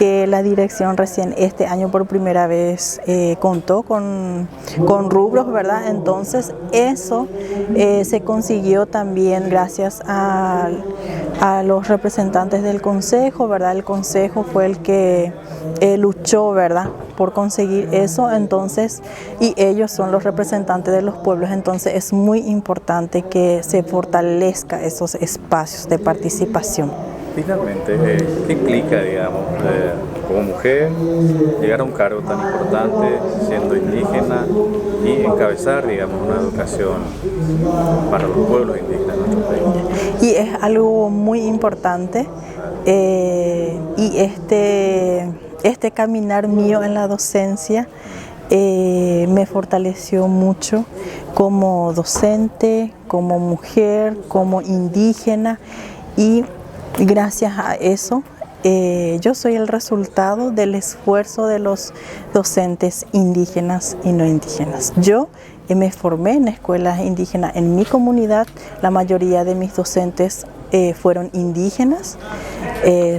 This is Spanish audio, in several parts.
que la dirección recién este año por primera vez contó con rubros, ¿verdad? Entonces eso se consiguió también gracias a los representantes del consejo, ¿verdad? El consejo fue el que luchó, ¿verdad?, por conseguir eso, entonces, y ellos son los representantes de los pueblos, entonces es muy importante que se fortalezca esos espacios de participación. Finalmente, ¿qué implica, digamos, como mujer llegar a un cargo tan importante siendo indígena y encabezar, digamos, una educación para los pueblos indígenas de nuestro país? Y es algo muy importante y este caminar mío en la docencia me fortaleció mucho como docente, como mujer, como indígena, y gracias a eso yo soy el resultado del esfuerzo de los docentes indígenas y no indígenas. Yo me formé en escuelas indígenas en mi comunidad, la mayoría de mis docentes fueron indígenas,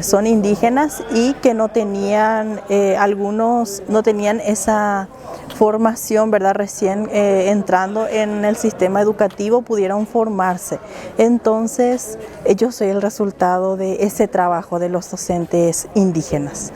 son indígenas y que no tenían, algunos no tenían esa formación, ¿verdad? Recién entrando en el sistema educativo pudieron formarse. Entonces yo soy el resultado de ese trabajo de los docentes indígenas.